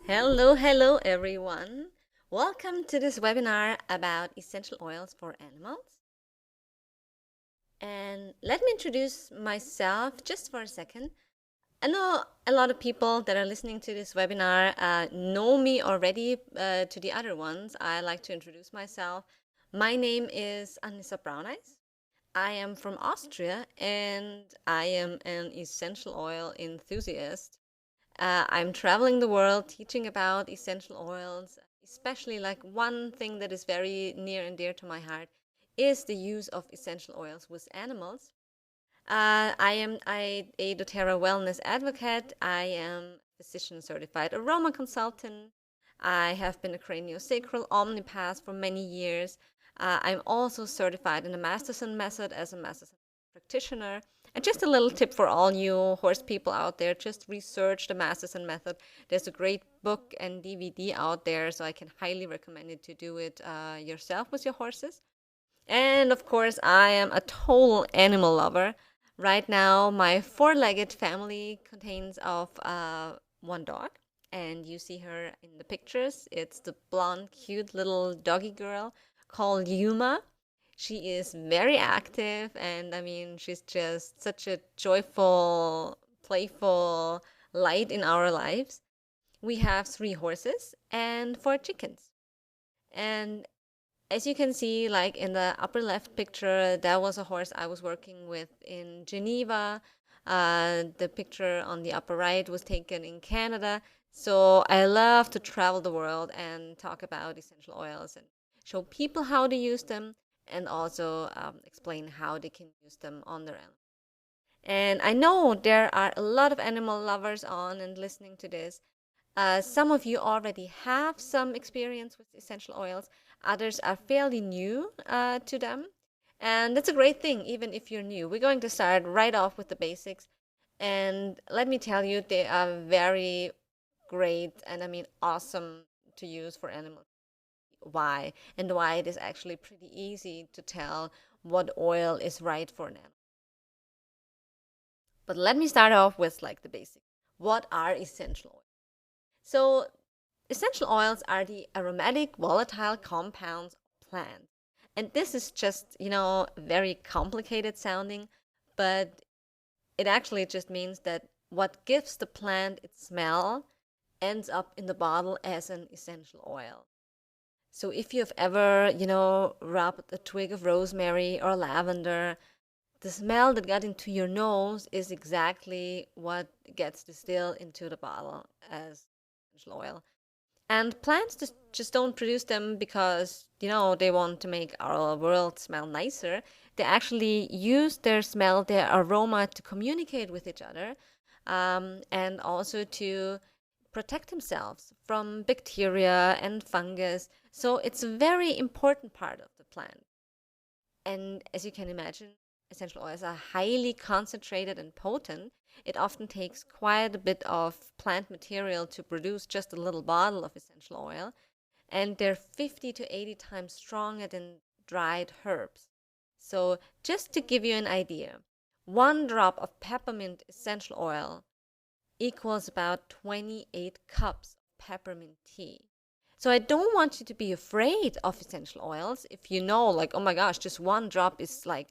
Hello everyone. Welcome to this webinar about essential oils for animals. And let me introduce myself just for a second. I know a lot of people that are listening to this webinar know me already. To the other ones, I like to introduce myself. My name is Anissa Braunais. I am from Austria and I am an essential oil enthusiast. I'm traveling the world teaching about essential oils, especially like one thing that is very near and dear to my heart is the use of essential oils with animals. I am a doTERRA wellness advocate. I am physician certified aroma consultant. I have been a craniosacral omnipath for many years. I'm also certified in the Masterson method as a Masterson practitioner. And just a little tip for all you horse people out there, just research the Masterson method. There's a great book and DVD out there, so I can highly recommend it to do it yourself with your horses. And of course, I am a total animal lover. Right now, my four-legged family contains of one dog, and you see her in the pictures. It's the blonde, cute little doggy girl called Yuma. She is very active, and I mean, she's just such a joyful, playful light in our lives. We have three horses and four chickens. And as you can see, like in the upper left picture, that was a horse I was working with in Geneva. The picture on the upper right was taken in Canada. So I love to travel the world and talk about essential oils and show people how to use them and also explain how they can use them on their own. And I know there are a lot of animal lovers on and listening to this. Some of you already have some experience with essential oils. Others are fairly new to them. And that's a great thing, even if you're new. We're going to start right off with the basics. And let me tell you, they are very great and I mean awesome to use for animals. Why? And why it is actually pretty easy to tell what oil is right for an animal. But let me start off with like the basics. What are essential oils? So essential oils are the aromatic volatile compounds of plants. And this is just, very complicated sounding, but it actually just means that what gives the plant its smell ends up in the bottle as an essential oil. So if you've ever, rubbed a twig of rosemary or lavender, the smell that got into your nose is exactly what gets distilled into the bottle as essential oil. And plants just don't produce them because, they want to make our world smell nicer. They actually use their smell, their aroma to communicate with each other and also to protect themselves from bacteria and fungus. So it's a very important part of the plant. And as you can imagine, essential oils are highly concentrated and potent. It often takes quite a bit of plant material to produce just a little bottle of essential oil, and they're 50 to 80 times stronger than dried herbs. So, just to give you an idea, one drop of peppermint essential oil equals about 28 cups of peppermint tea. So I don't want you to be afraid of essential oils if you know, like, oh my gosh, just one drop is like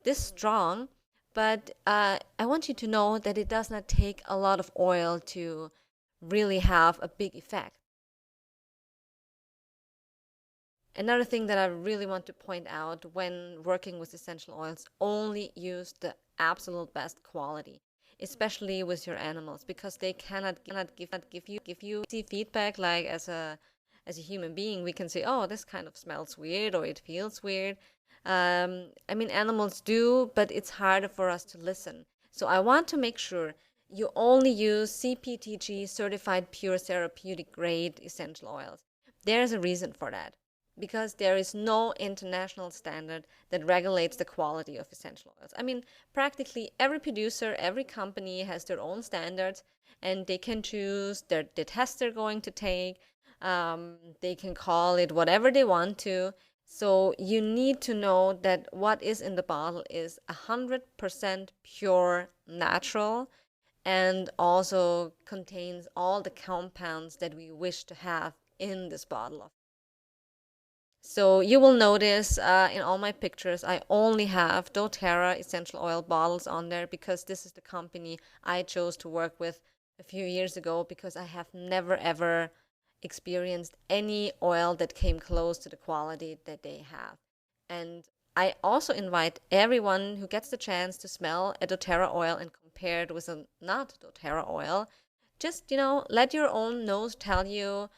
this strong. But I want you to know that it does not take a lot of oil to really have a big effect. Another thing that I really want to point out when working with essential oils, only use the absolute best quality, especially with your animals, because they cannot give you easy feedback like as a human being. We can say, oh, this kind of smells weird or it feels weird. I mean, animals do, but it's harder for us to listen. So I want to make sure you only use CPTG certified pure therapeutic grade essential oils. There's a reason for that because there is no international standard that regulates the quality of essential oils. I mean, practically every producer, every company has their own standards, and they can choose the test they're going to take. They can call it whatever they want to. So you need to know that what is in the bottle is 100% pure, natural, and also contains all the compounds that we wish to have in this bottle of. So you will notice in all my pictures, I only have doTERRA essential oil bottles on there because this is the company I chose to work with a few years ago because I have never ever experienced any oil that came close to the quality that they have. And I also invite everyone who gets the chance to smell a doTERRA oil and compare it with a not doTERRA oil. Just, let your own nose tell you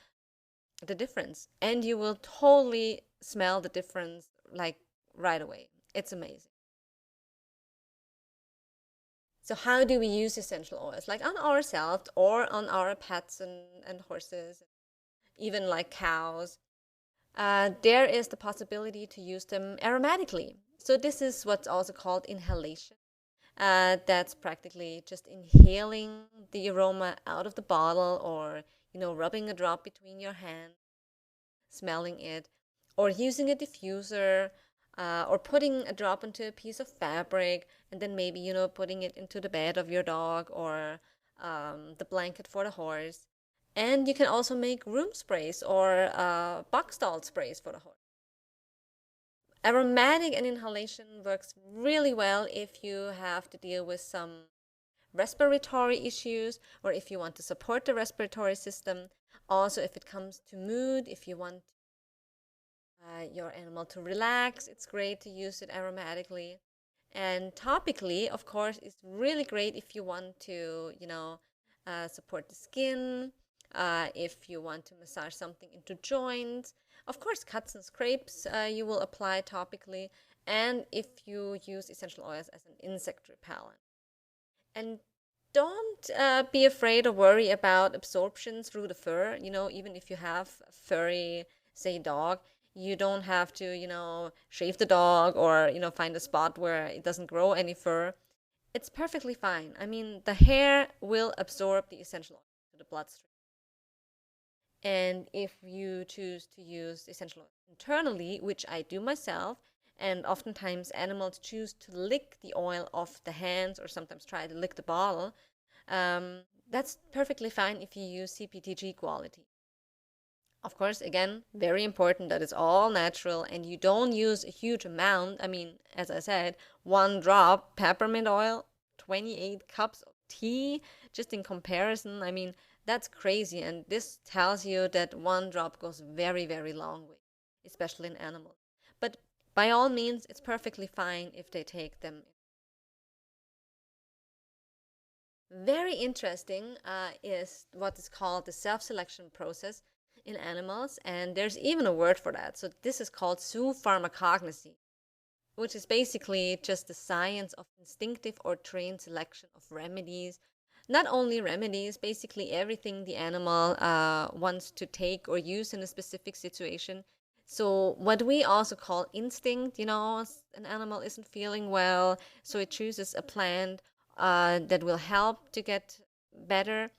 the difference, and you will totally smell the difference like right away. It's amazing. So how do we use essential oils? Like on ourselves or on our pets and horses, even like cows. There is the possibility to use them aromatically. So this is what's also called inhalation. That's practically just inhaling the aroma out of the bottle, or rubbing a drop between your hands, smelling it, or using a diffuser, or putting a drop into a piece of fabric, and then maybe, putting it into the bed of your dog, or the blanket for the horse. And you can also make room sprays or box stall sprays for the horse. Aromatic and inhalation works really well if you have to deal with some respiratory issues, or if you want to support the respiratory system. Also, if it comes to mood, if you want your animal to relax, it's great to use it aromatically. And topically, of course, it's really great if you want to, support the skin, if you want to massage something into joints. Of course, cuts and scrapes you will apply topically, and if you use essential oils as an insect repellent. And don't be afraid or worry about absorption through the fur. Even if you have a furry, say, dog, you don't have to, shave the dog, or, find a spot where it doesn't grow any fur. It's perfectly fine. I mean, the hair will absorb the essential oil to the bloodstream. And if you choose to use essential oil internally, which I do myself, and oftentimes animals choose to lick the oil off the hands, or sometimes try to lick the bottle, that's perfectly fine if you use CPTG quality. Of course, again, very important that it's all natural and you don't use a huge amount. I mean, as I said, one drop peppermint oil, 28 cups of tea, just in comparison. I mean, that's crazy. And this tells you that one drop goes very, very long way, especially in animals. But by all means, it's perfectly fine if they take them. Very interesting is what is called the self-selection process in animals, and there's even a word for that. So this is called zoopharmacognosy, which is basically just the science of instinctive or trained selection of remedies. Not only remedies, basically everything the animal wants to take or use in a specific situation. So what we also call instinct, an animal isn't feeling well, so it chooses a plant that will help to get better,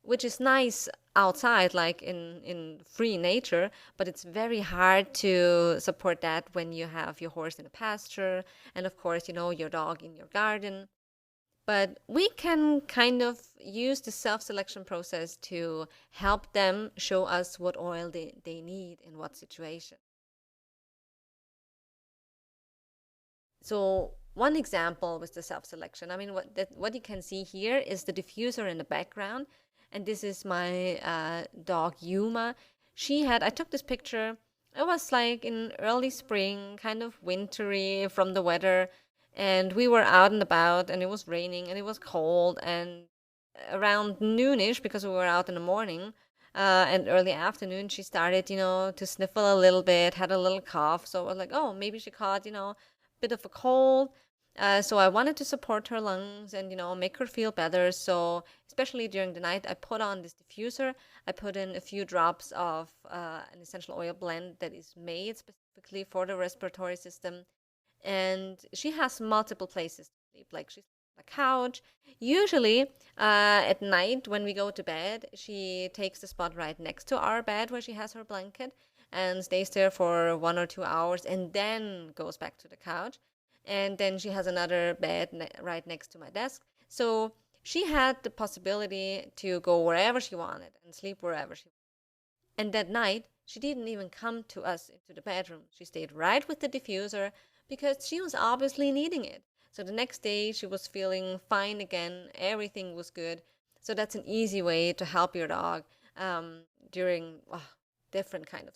which is nice outside, like in free nature, but it's very hard to support that when you have your horse in a pasture, and of course, your dog in your garden. But we can kind of use the self-selection process to help them show us what oil they need in what situation. So one example with the self-selection, I mean, what you can see here is the diffuser in the background, and this is my dog Yuma. I took this picture. It was like in early spring, kind of wintry from the weather, and we were out and about, and it was raining, and it was cold, and around noonish, because we were out in the morning, and early afternoon, she started, to sniffle a little bit, had a little cough. So I was like, oh, maybe she caught, bit of a cold. So I wanted to support her lungs and, make her feel better. So especially during the night, I put on this diffuser. I put in a few drops of an essential oil blend that is made specifically for the respiratory system. And she has multiple places to sleep. Like she's on the couch. Usually at night when we go to bed, she takes the spot right next to our bed where she has her blanket and stays there for 1 or 2 hours and then goes back to the couch. And then she has another bed right next to my desk. So She had the possibility to go wherever she wanted and sleep wherever she wanted. And that night, she didn't even come to us into the bedroom. She stayed right with the diffuser because she was obviously needing it. So the next day, she was feeling fine again. Everything was good. So that's an easy way to help your dog during different kind of.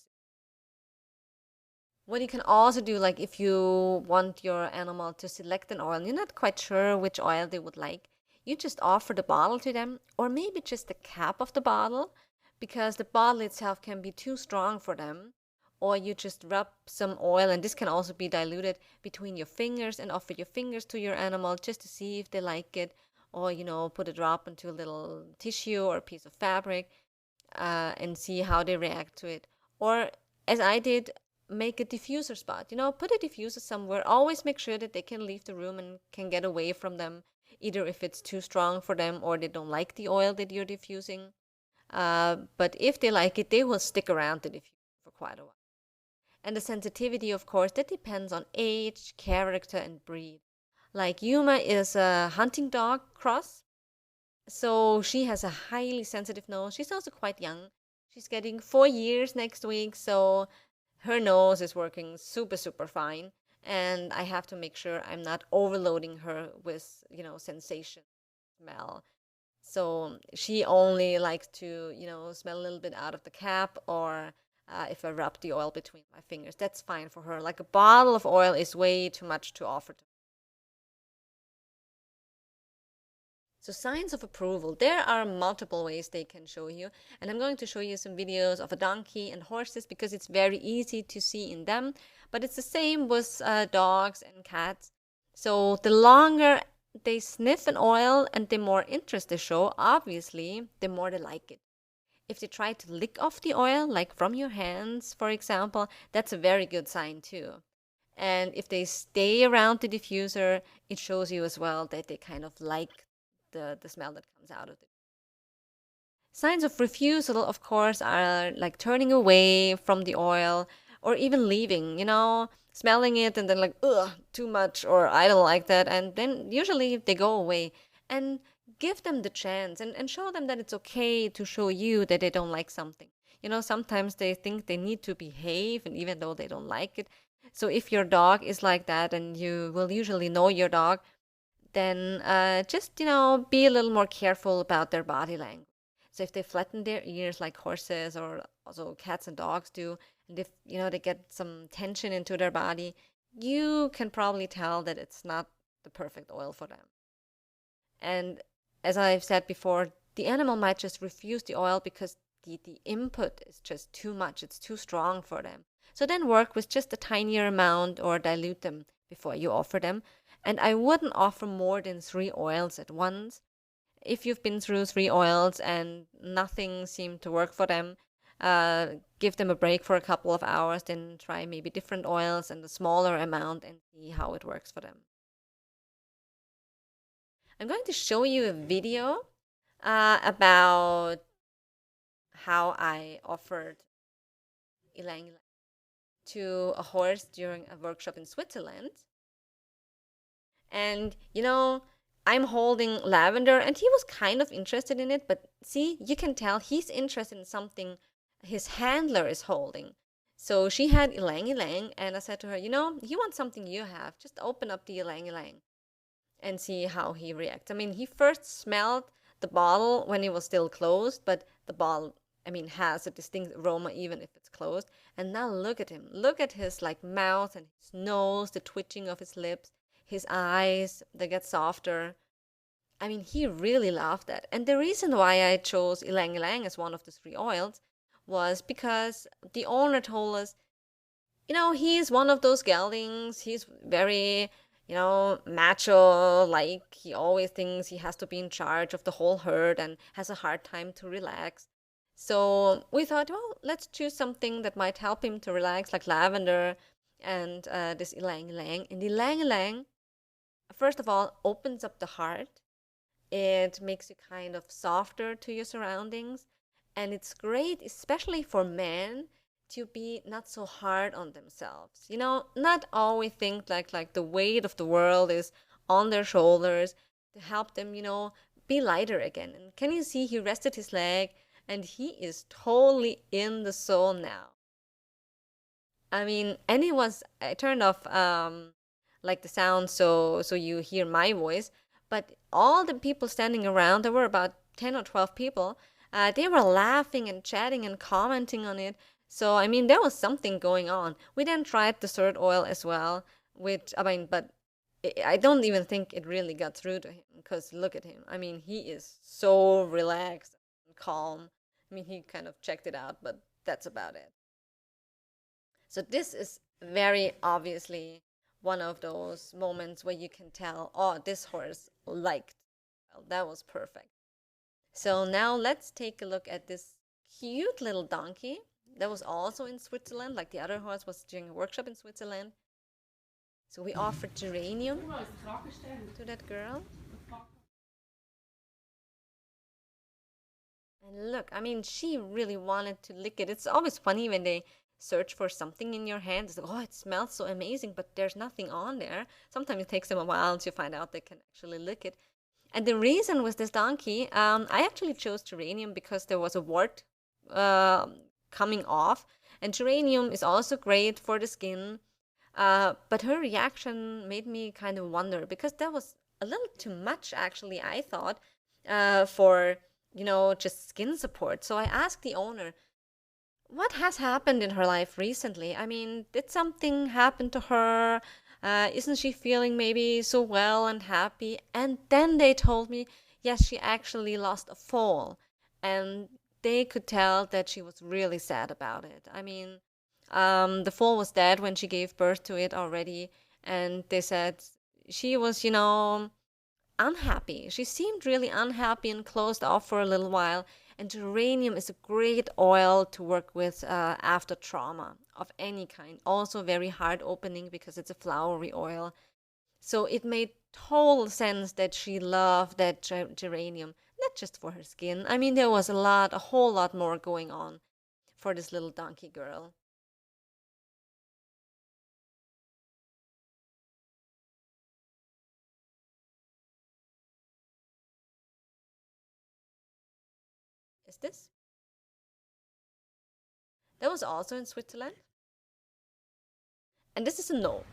What you can also do, like if you want your animal to select an oil, and you're not quite sure which oil they would like, you just offer the bottle to them, or maybe just the cap of the bottle, because the bottle itself can be too strong for them. Or you just rub some oil, and this can also be diluted between your fingers and offer your fingers to your animal just to see if they like it. Or, put a drop into a little tissue or a piece of fabric and see how they react to it. Or, as I did, make a diffuser spot. Put a diffuser somewhere. Always make sure that they can leave the room and can get away from them, either if it's too strong for them or they don't like the oil that you're diffusing. But if they like it, they will stick around the diffuser for quite a while. And the sensitivity, of course, that depends on age, character, and breed. Like Yuma is a hunting dog cross, so she has a highly sensitive nose. She's also quite young. She's getting 4 years next week, so her nose is working super, super fine. And I have to make sure I'm not overloading her with, sensation, smell. So she only likes to, smell a little bit out of the cap, or if I rub the oil between my fingers, that's fine for her. Like a bottle of oil is way too much to offer to. So signs of approval, there are multiple ways they can show you. And I'm going to show you some videos of a donkey and horses because it's very easy to see in them. But it's the same with dogs and cats. So the longer they sniff an oil and the more interest they show, obviously, the more they like it. If they try to lick off the oil, like from your hands, for example, that's a very good sign too. And if they stay around the diffuser, it shows you as well that they kind of like the smell that comes out of it. Signs of refusal, of course, are like turning away from the oil or even leaving, smelling it and then like, ugh, too much, or I don't like that. And then usually they go away. And give them the chance and show them that it's okay to show you that they don't like something. Sometimes they think they need to behave, and even though they don't like it. So if your dog is like that, and you will usually know your dog, then just, be a little more careful about their body language. So if they flatten their ears like horses or also cats and dogs do, and if, they get some tension into their body, you can probably tell that it's not the perfect oil for them. And as I've said before, the animal might just refuse the oil because the input is just too much. It's too strong for them. So then work with just a tinier amount or dilute them before you offer them. And I wouldn't offer more than 3 oils at once. If you've been through 3 oils and nothing seemed to work for them, give them a break for a couple of hours, then try maybe different oils and a smaller amount and see how it works for them. I'm going to show you a video about how I offered ylang ylang to a horse during a workshop in Switzerland. And, I'm holding Lavender, and he was kind of interested in it, but see, you can tell he's interested in something his handler is holding. So she had ylang ylang, and I said to her, he wants something you have. Just open up the ylang ylang and see how he reacts. I mean, he first smelled the bottle when it was still closed, but the bottle, has a distinct aroma even if it's closed. And now look at him. Look at his like mouth and his nose, the twitching of his lips, his eyes, they get softer. He really loved that. And the reason why I chose ylang ylang as one of the 3 oils was because the owner told us, he's one of those geldings. He's very, macho. Like, he always thinks he has to be in charge of the whole herd and has a hard time to relax. So we thought, well, let's choose something that might help him to relax, like lavender and this ylang ylang. And the ylang ylang, first of all, opens up the heart. It makes you kind of softer to your surroundings. And it's great, especially for men, to be not so hard on themselves. Not always think like the weight of the world is on their shoulders, to help them, be lighter again. And can you see he rested his leg and he is totally in the zone now. I mean, and I turned off like the sound so you hear my voice, but all the people standing around, there were about 10 or 12 people, they were laughing and chatting and commenting on it. So, I mean, there was something going on. We then tried the third oil as well, which, I mean, but I don't even think it really got through to him because look at him. I mean, he is so relaxed and calm. I mean, he kind of checked it out, but that's about it. So this is very obviously one of those moments where you can tell, oh, this horse liked. Well, that was perfect. So now let's take a look at this cute little donkey that was also in Switzerland, like the other horse was during a workshop in Switzerland. So we offered geranium to that girl. And look, I mean, she really wanted to lick it. It's always funny when they search for something in your hand. It's like, oh, it smells so amazing, but there's nothing on there. Sometimes it takes them a while to find out they can actually lick it. And the reason with this donkey, I actually chose geranium because there was a wart coming off. And geranium is also great for the skin. But her reaction made me kind of wonder because that was a little too much, actually, I thought, for, just skin support. So I asked the owner, what has happened in her life recently? I mean, did something happen to her? Isn't she feeling maybe so well and happy? And then they told me, yes, she actually lost a fall. And they could tell that she was really sad about it. I mean, the foal was dead when she gave birth to it already. And they said she was, unhappy. She seemed really unhappy and closed off for a little while. And geranium is a great oil to work with after trauma of any kind. Also very heart opening because it's a flowery oil. So it made total sense that she loved that geranium, not just for her skin. I mean, there was a whole lot more going on for this little donkey girl. Is this? That was also in Switzerland. And this is a no.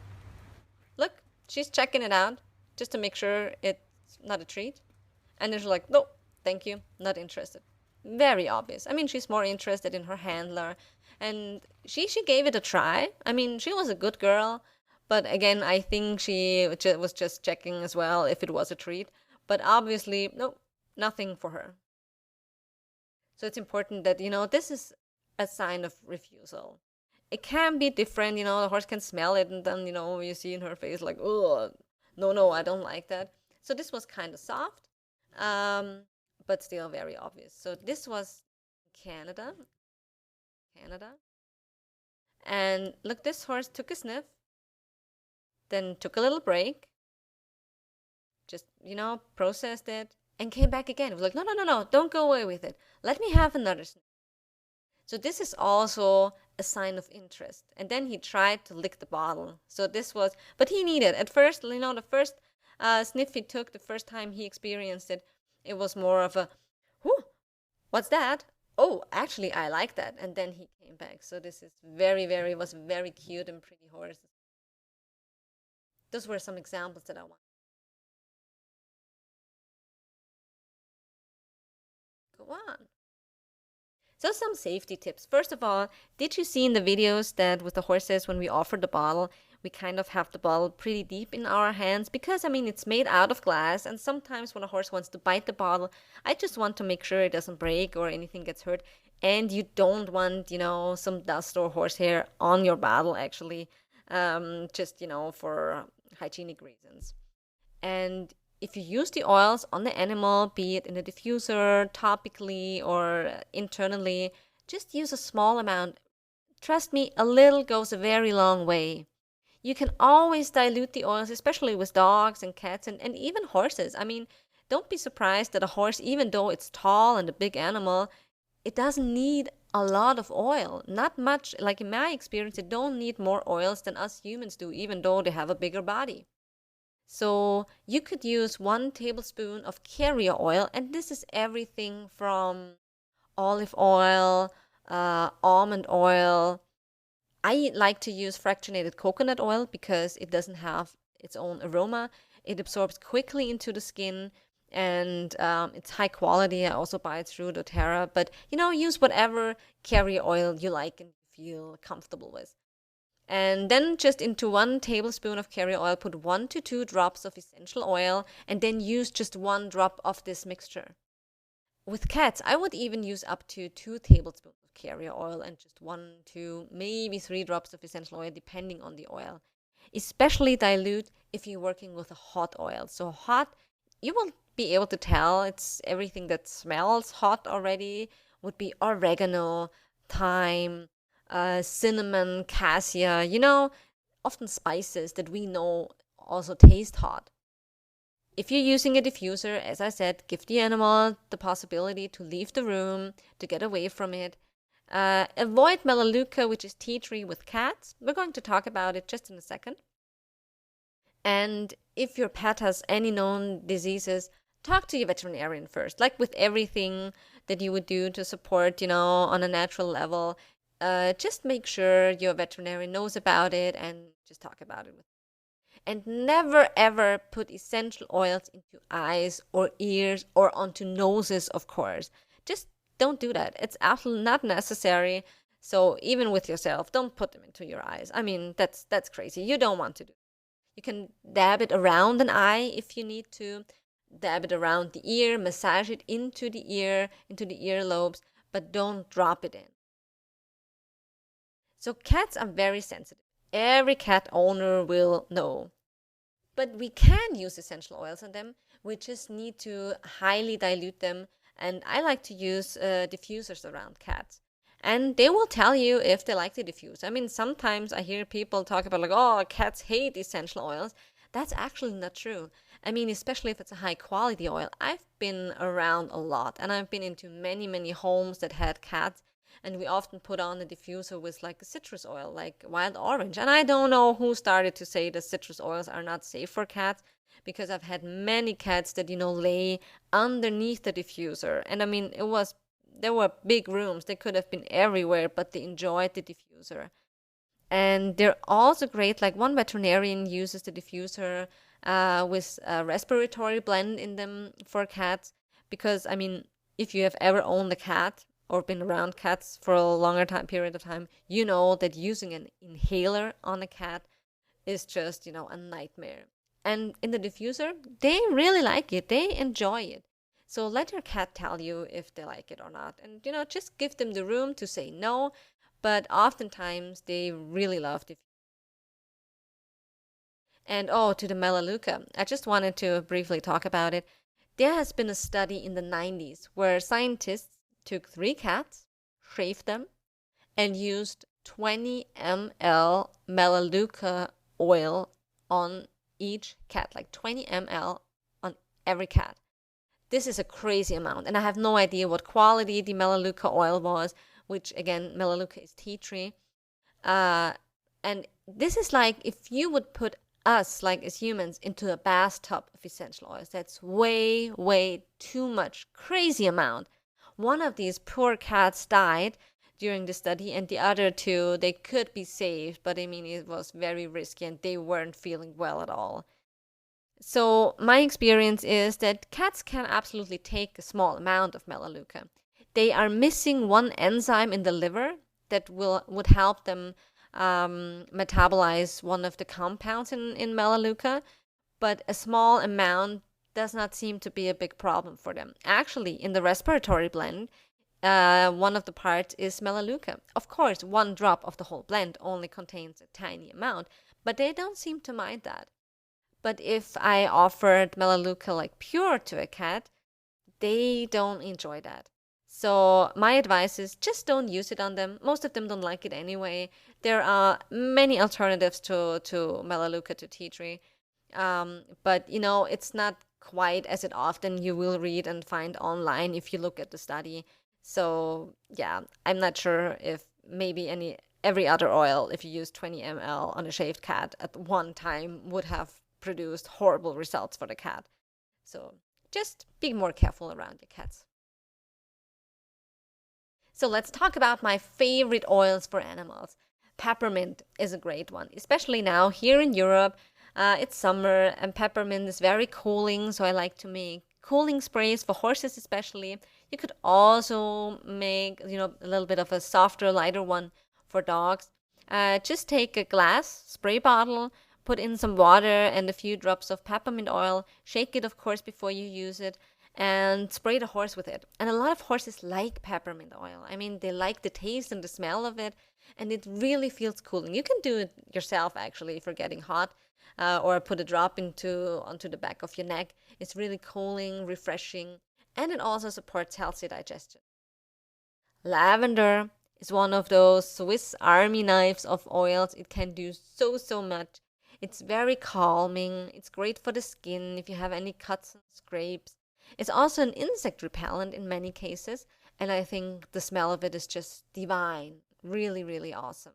Look, she's checking it out just to make sure it's not a treat. And then she's like, no, thank you, not interested. Very obvious. I mean, she's more interested in her handler. And she gave it a try. I mean, she was a good girl. But again, I think she was just checking as well if it was a treat. But obviously, no, nothing for her. So it's important that, this is a sign of refusal. It can be different, the horse can smell it and then, you see in her face like, oh, no, no, I don't like that. So this was kind of soft, um, but still very obvious. So this was Canada, Canada. And look, this horse took a sniff, then took a little break, just, processed it and came back again. It was like, no, no, no, no, don't go away with it. Let me have another sniff. So this is also a sign of interest. And then he tried to lick the bottle. So this was, but he needed, at first, the first sniff he took, the first time he experienced it, it was more of a, whew, what's that? Oh, actually, I like that. And then he came back. So this is was very cute and pretty horse. Those were some examples that I want. Go on. So some safety tips. First of all, did you see in the videos that with the horses, when we offer the bottle, we kind of have the bottle pretty deep in our hands because, I mean, it's made out of glass. And sometimes when a horse wants to bite the bottle, I just want to make sure it doesn't break or anything gets hurt. And you don't want, some dust or horsehair on your bottle, actually, just, for hygienic reasons. And if you use the oils on the animal, be it in a diffuser, topically, or internally, just use a small amount. Trust me, a little goes a very long way. You can always dilute the oils, especially with dogs and cats and even horses. I mean, don't be surprised that a horse, even though it's tall and a big animal, it doesn't need a lot of oil. Not much. Like in my experience, they don't need more oils than us humans do, even though they have a bigger body. So you could use 1 tablespoon of carrier oil, and this is everything from olive oil, almond oil. I like to use fractionated coconut oil because it doesn't have its own aroma. It absorbs quickly into the skin, and it's high quality. I also buy it through doTERRA, but use whatever carrier oil you like and feel comfortable with. And then just into 1 tablespoon of carrier oil, put 1 to 2 drops of essential oil, and then use just 1 drop of this mixture. With cats, I would even use up to 2 tablespoons of carrier oil and just 1, 2, maybe 3 drops of essential oil, depending on the oil. Especially dilute if you're working with a hot oil. So hot, you will be able to tell it's everything that smells hot already, would be oregano, thyme, cinnamon, cassia, often spices that we know also taste hot. If you're using a diffuser, as I said, give the animal the possibility to leave the room, to get away from it. Avoid melaleuca, which is tea tree with cats. We're going to talk about it just in a second. And if your pet has any known diseases, talk to your veterinarian first. Like with everything that you would do to support, on a natural level, just make sure your veterinarian knows about it and just talk about it with. And never ever put essential oils into eyes or ears or onto noses, of course. Just don't do that. It's absolutely not necessary. So even with yourself, don't put them into your eyes. I mean, that's crazy. You don't want to do. You can dab it around an eye if you need to, dab it around the ear, massage it into the ear, into the earlobes, but don't drop it in. So cats are very sensitive. Every cat owner will know. But we can use essential oils on them. We just need to highly dilute them. And I like to use diffusers around cats. And they will tell you if they like to diffuse. I mean, sometimes I hear people talk about like, oh, cats hate essential oils. That's actually not true. I mean, especially if it's a high quality oil. I've been around a lot and I've been into many, many homes that had cats. And we often put on a diffuser with like a citrus oil, like wild orange. And I don't know who started to say the citrus oils are not safe for cats, because I've had many cats that, lay underneath the diffuser. And I mean, there were big rooms. They could have been everywhere, but they enjoyed the diffuser. And they're also great. Like one veterinarian uses the diffuser with a respiratory blend in them for cats. Because, I mean, if you have ever owned a cat or been around cats for a longer period of time, you know that using an inhaler on a cat is just, a nightmare. And in the diffuser, they really like it. They enjoy it. So let your cat tell you if they like it or not. And, just give them the room to say no. But oftentimes they really love it. And oh, to the melaleuca, I just wanted to briefly talk about it. There has been a study in the 90s where scientists took 3 cats, shaved them, and used 20 ml melaleuca oil on each cat, like 20 ml on every cat. This is a crazy amount, and I have no idea what quality the melaleuca oil was, which again, melaleuca is tea tree. And this is like if you would put us, like as humans, into a bathtub of essential oils. That's way, way too much. Crazy amount. One of these poor cats died during the study, and the other 2, they could be saved, but I mean, it was very risky and they weren't feeling well at all. So my experience is that cats can absolutely take a small amount of melaleuca. They are missing one enzyme in the liver that would help them metabolize one of the compounds in melaleuca, but a small amount does not seem to be a big problem for them. Actually, in the respiratory blend, one of the parts is melaleuca. Of course, 1 drop of the whole blend only contains a tiny amount, but they don't seem to mind that. But if I offered melaleuca like pure to a cat, they don't enjoy that. So my advice is just don't use it on them. Most of them don't like it anyway. There are many alternatives to melaleuca, to tea tree. But it's not quite as it often you will read and find online if you look at the study. So yeah, I'm not sure if maybe every other oil, if you use 20 ml on a shaved cat at one time, would have produced horrible results for the cat. So just be more careful around your cats. So let's talk about my favorite oils for animals. Peppermint is a great one, especially now here in Europe. It's summer and peppermint is very cooling, so I like to make cooling sprays for horses especially. You could also make, a little bit of a softer, lighter one for dogs. Just take a glass spray bottle, put in some water and a few drops of peppermint oil, shake it, of course, before you use it, and spray the horse with it. And a lot of horses like peppermint oil. I mean, they like the taste and the smell of it, and it really feels cooling. You can do it yourself, actually, if you're getting hot, or put a drop onto the back of your neck. It's really cooling, refreshing, and it also supports healthy digestion. Lavender is one of those Swiss Army knives of oils. It can do so much. It's very calming. It's great for the skin if you have any cuts and scrapes. It's also an insect repellent in many cases, and I think the smell of it is just divine. Really, really awesome.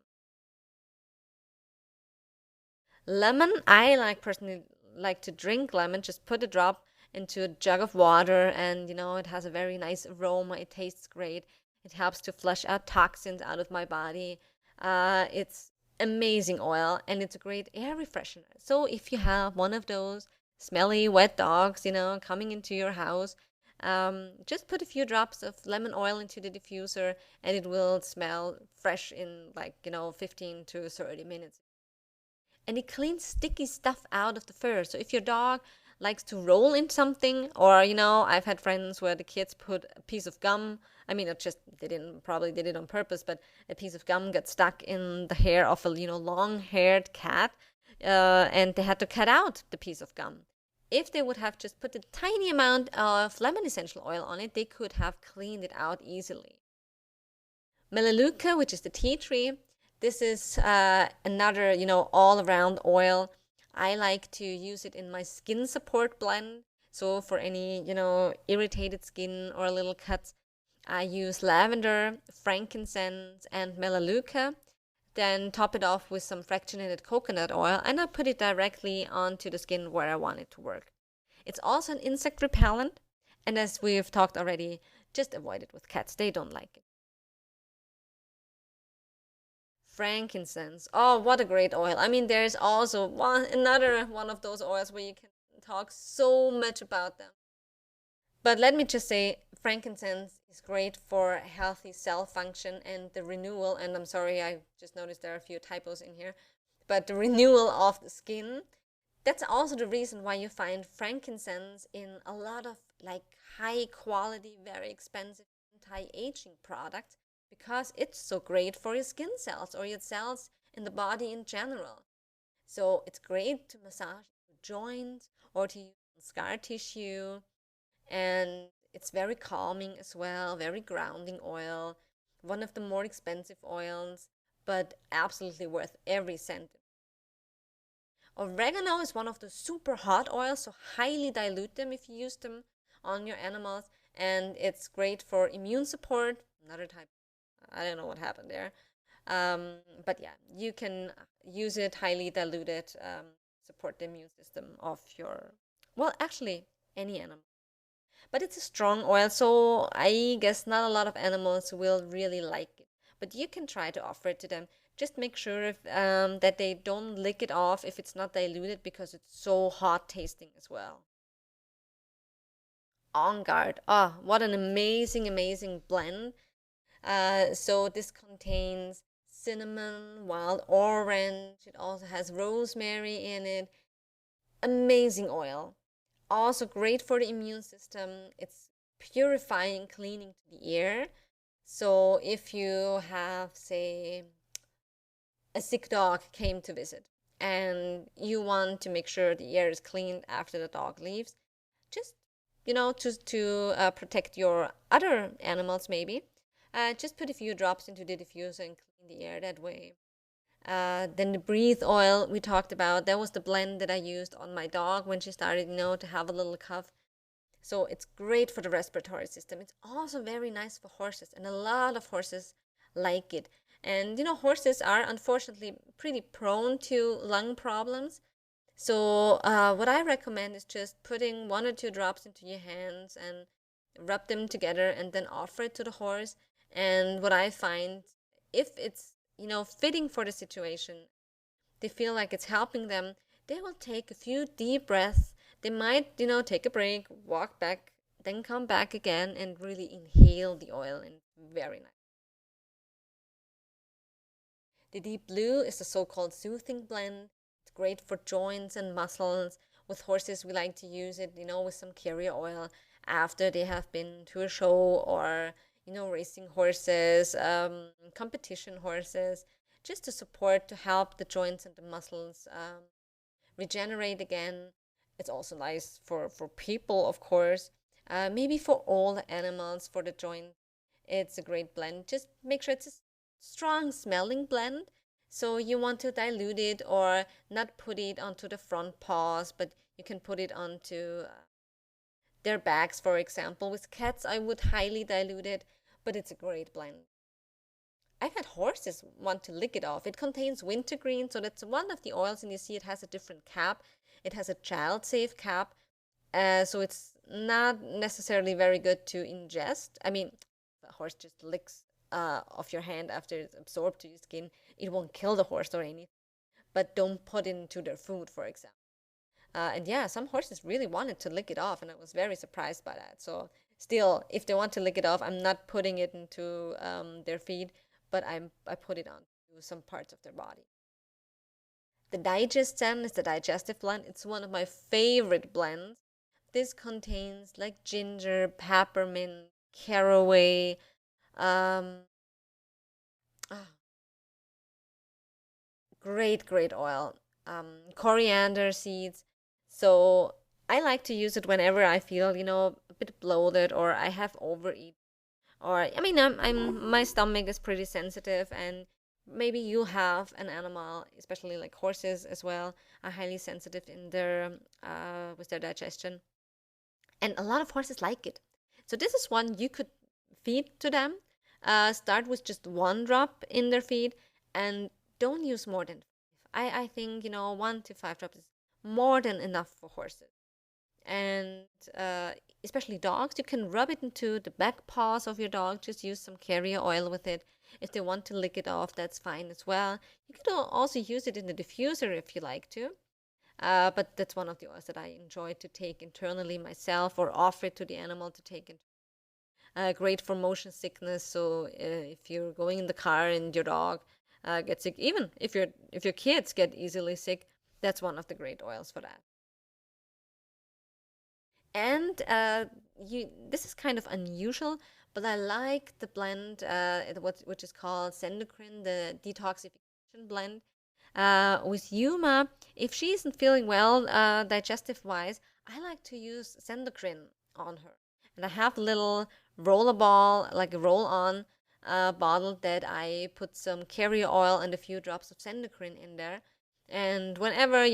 Lemon, I personally like to drink lemon, just put a drop into a jug of water and it has a very nice aroma. It tastes great. It helps to flush out toxins out of my body. It's amazing oil and it's a great air refreshener. So if you have one of those smelly, wet dogs, coming into your house, just put a few drops of lemon oil into the diffuser and it will smell fresh in 15 to 30 minutes. And it cleans sticky stuff out of the fur. So if your dog likes to roll in something, or I've had friends where the kids put a piece of gum. I mean, it just they didn't probably did it on purpose, but a piece of gum got stuck in the hair of a long-haired cat, and they had to cut out the piece of gum. If they would have just put a tiny amount of lemon essential oil on it, they could have cleaned it out easily. Melaleuca, which is the tea tree, this is another, all-around oil. I like to use it in my skin support blend. So for any, irritated skin or little cuts, I use lavender, frankincense, and melaleuca. Then top it off with some fractionated coconut oil, and I put it directly onto the skin where I want it to work. It's also an insect repellent, and as we've talked already, just avoid it with cats. They don't like it. Frankincense. Oh, what a great oil. I mean, there's also another one of those oils where you can talk so much about them. But let me just say, frankincense is great for healthy cell function and the renewal. And I'm sorry, I just noticed there are a few typos in here. But the renewal of the skin. That's also the reason why you find frankincense in a lot of high quality, very expensive anti-aging products because it's so great for your skin cells or your cells in the body in general. So it's great to massage joints or to use scar tissue, and it's very calming as well, very grounding oil, one of the more expensive oils, but absolutely worth every cent. Oregano is one of the super hot oils, so highly dilute them if you use them on your animals, and it's great for immune support. Another type, I don't know what happened there. But yeah, you can use it highly diluted, support the immune system of your, well, actually, any animal. But it's a strong oil, so I guess not a lot of animals will really like it. But you can try to offer it to them. Just make sure that they don't lick it off if it's not diluted because it's so hot tasting as well. On Guard. Ah, what an amazing, amazing blend. So this contains cinnamon, wild orange. It also has rosemary in it. Amazing oil. Also great for the immune system. It's purifying, cleaning to the ear. So if you have, say, a sick dog came to visit and you want to make sure the ear is cleaned after the dog leaves, just, to protect your other animals maybe, just put a few drops into the diffuser and clean the air that way. Then the breathe oil we talked about, that was the blend that I used on my dog when she started, to have a little cough. So it's great for the respiratory system. It's also very nice for horses, and a lot of horses like it. And horses are unfortunately pretty prone to lung problems. So, what I recommend is just putting 1 or 2 drops into your hands and rub them together and then offer it to the horse. And what I find, if it's, fitting for the situation, they feel like it's helping them, they will take a few deep breaths. They might, take a break, walk back, then come back again and really inhale the oil, and very nice. The deep blue is the so-called soothing blend. It's great for joints and muscles. With horses, we like to use it, with some carrier oil after they have been to a show or, racing horses, competition horses, just to support, to help the joints and the muscles regenerate again. It's also nice for people, of course. Maybe for all the animals, for the joint, it's a great blend. Just make sure it's a strong smelling blend. So you want to dilute it or not put it onto the front paws, but you can put it onto their backs, for example. With cats, I would highly dilute it, but it's a great blend. I've had horses want to lick it off. It contains wintergreen, so that's one of the oils, and you see it has a different cap. It has a child-safe cap, so it's not necessarily very good to ingest. I mean, the horse just licks off your hand after it's absorbed to your skin. It won't kill the horse or anything, but don't put it into their food, for example. And yeah, some horses really wanted to lick it off, and I was very surprised by that. So still, if they want to lick it off, I'm not putting it into their feed, but I put it on to some parts of their body. The digestion is the digestive blend. It's one of my favorite blends. This contains like ginger, peppermint, caraway, um, ah, great oil, coriander seeds. So I like to use it whenever I feel, a bit bloated or I have overeat. Or I mean, my stomach is pretty sensitive, and maybe you have an animal, especially like horses as well, are highly sensitive in their with their digestion, and a lot of horses like it. So this is one you could feed to them. Start with just 1 drop in their feed, and don't use more than 5. I think 1 to 5 drops is more than enough for horses, and uh, especially dogs. You can rub it into the back paws of your dog. Just use some carrier oil with it. If they want to lick it off, that's fine as well. You could also use it in the diffuser if you like to. But that's one of the oils that I enjoy to take internally myself or offer it to the animal to take. Great for motion sickness. So if you're going in the car and your dog gets sick, even if your kids get easily sick, that's one of the great oils for that. And you this is kind of unusual, but I like the blend, which is called Sendocrine, the detoxification blend. With Yuma, if she isn't feeling well, digestive wise, I like to use Sendocrine on her. And I have a little roller ball, like a roll on bottle that I put some carrier oil and a few drops of Sendocrine in there. And whenever,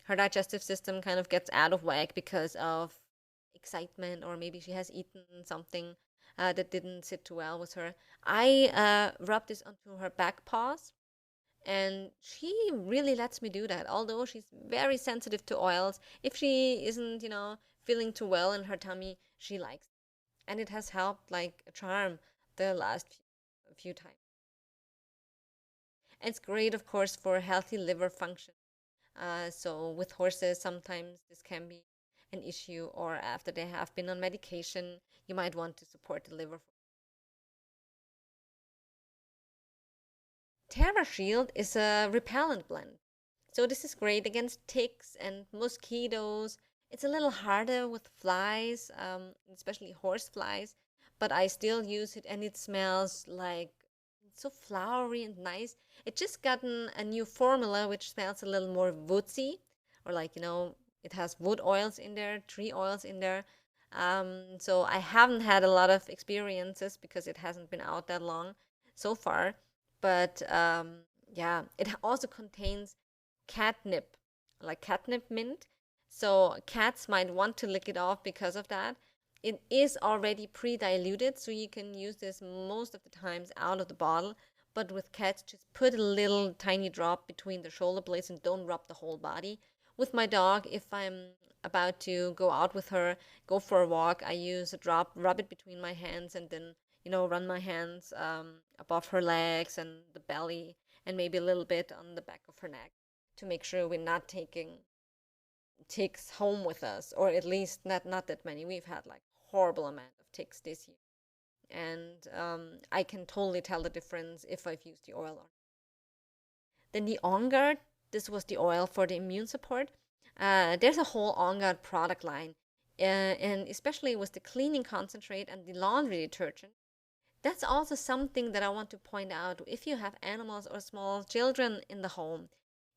her digestive system kind of gets out of whack because of excitement, or maybe she has eaten something that didn't sit too well with her, I rub this onto her back paws, and she really lets me do that. Although she's very sensitive to oils, if she isn't, feeling too well in her tummy, she likes it. And it has helped like a charm the last few times. And it's great, of course, for healthy liver function. So with horses, sometimes this can be an issue, or after they have been on medication, you might want to support the liver. Terra Shield is a repellent blend. So this is great against ticks and mosquitoes. It's a little harder with flies, especially horse flies, but I still use it, and it smells like so flowery and nice. It just gotten a new formula which smells a little more woodsy, or like, it has wood oils in there, tree oils in there. So I haven't had a lot of experiences because it hasn't been out that long so far. But yeah, it also contains catnip, like catnip mint. So cats might want to lick it off because of that. It is already pre-diluted, so you can use this most of the times out of the bottle. But with cats, just put a little tiny drop between the shoulder blades and don't rub the whole body. with my dog, if I'm about to go out with her, go for a walk, I use a drop, rub it between my hands, and then, run my hands above her legs and the belly, and maybe a little bit on the back of her neck to make sure we're not taking ticks home with us, or at least not that many. We've had like horrible amount of ticks this year, and I can totally tell the difference if I've used the oil or not. Then the On Guard, this was the oil for the immune support. There's a whole On Guard product line, and especially with the cleaning concentrate and the laundry detergent. That's also something that I want to point out. If you have animals or small children in the home,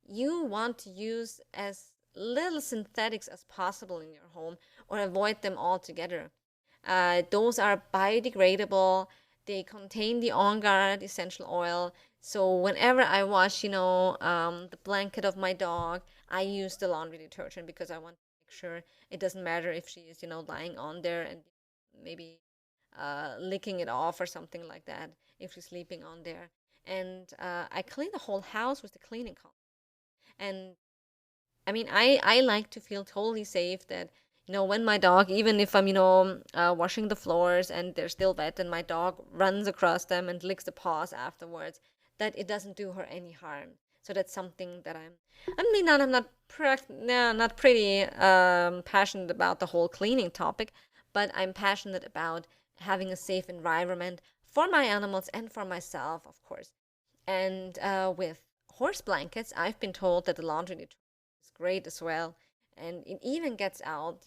you want to use as little synthetics as possible in your home or avoid them altogether. Those are biodegradable. They contain the On Guard essential oil. So whenever I wash, the blanket of my dog, I use the laundry detergent because I want to make sure it doesn't matter if she is, lying on there and maybe licking it off or something like that if she's sleeping on there. And I clean the whole house with the cleaning cotton. And I mean, I like to feel totally safe that, when my dog, even if I'm, washing the floors and they're still wet and my dog runs across them and licks the paws afterwards, that it doesn't do her any harm. So that's something that I'm not, not pretty passionate about the whole cleaning topic, but I'm passionate about having a safe environment for my animals and for myself, of course. And with horse blankets, I've been told that the laundry detergent is great as well. And it even gets out,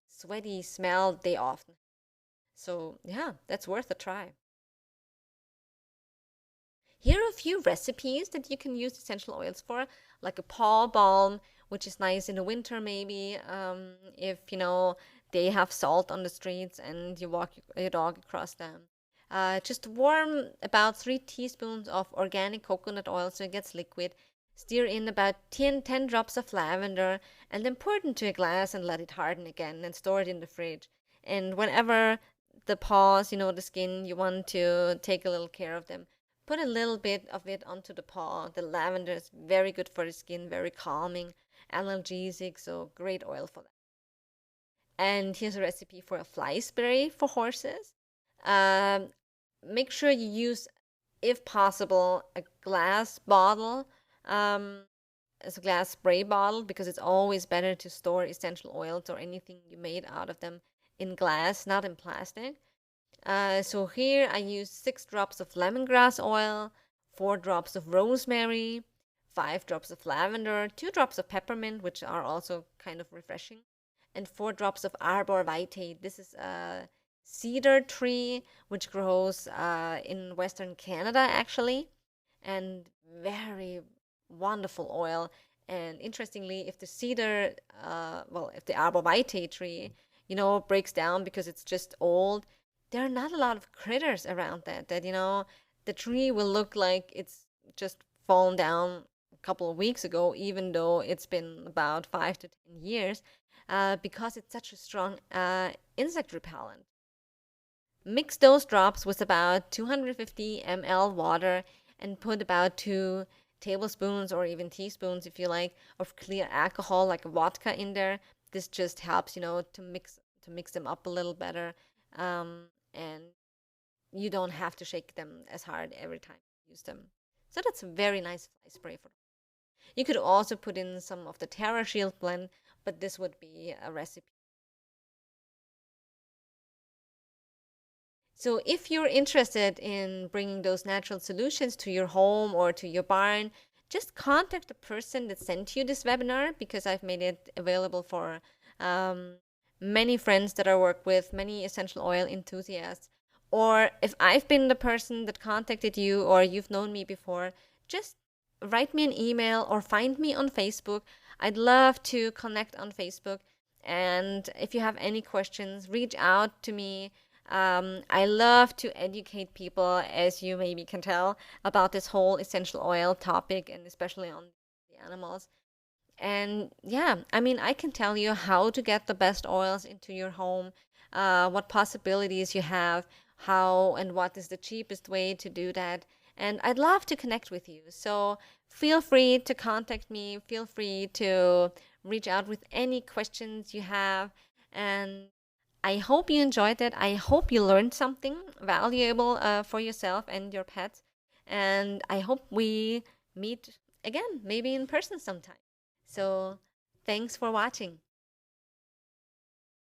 sweaty smell they often. So, yeah, that's worth a try. Here are a few recipes that you can use essential oils for, like a paw balm, which is nice in the winter, maybe, if, they have salt on the streets and you walk your dog across them. Just warm about 3 teaspoons of organic coconut oil so it gets liquid. Stir in about 10 drops of lavender and then pour it into a glass and let it harden again and store it in the fridge. And whenever the paws, the skin, you want to take a little care of them, put a little bit of it onto the paw. The lavender is very good for the skin, very calming, analgesic, so great oil for that. And here's a recipe for a fly spray for horses. Um, Make sure you use, if possible, a glass bottle as a glass spray bottle because it's always better to store essential oils or anything you made out of them in glass, not in plastic. So here I use 6 drops of lemongrass oil, 4 drops of rosemary, 5 drops of lavender, 2 drops of peppermint, which are also kind of refreshing, and 4 drops of arbor vitae. This is a cedar tree which grows in Western Canada, actually, and very wonderful oil. And interestingly, if the cedar, if the arbor vitae tree, breaks down because it's just old, there are not a lot of critters around that the tree will look like it's just fallen down a couple of weeks ago, even though it's been about 5 to 10 years, because it's such a strong insect repellent. Mix those drops with about 250 ml water and put about 2 tablespoons or even teaspoons, if you like, of clear alcohol like vodka in there. This just helps, to mix them up a little better, and you don't have to shake them as hard every time you use them. So that's a very nice fly spray for them. You could also put in some of the Terra Shield blend, but this would be a recipe. So if you're interested in bringing those natural solutions to your home or to your barn, just contact the person that sent you this webinar because I've made it available for um, many friends that I work with, many essential oil enthusiasts. Or if I've been the person that contacted you or you've known me before, just write me an email or find me on Facebook. I'd love to connect on Facebook. And if you have any questions, reach out to me. I love to educate people, as you maybe can tell, about this whole essential oil topic and especially on the animals. And yeah, I mean, I can tell you how to get the best oils into your home, what possibilities you have, how and what is the cheapest way to do that. And I'd love to connect with you. So feel free to contact me. Feel free to reach out with any questions you have. And I hope you enjoyed it. I hope you learned something valuable for yourself and your pets. And I hope we meet again, maybe in person sometime. So thanks for watching.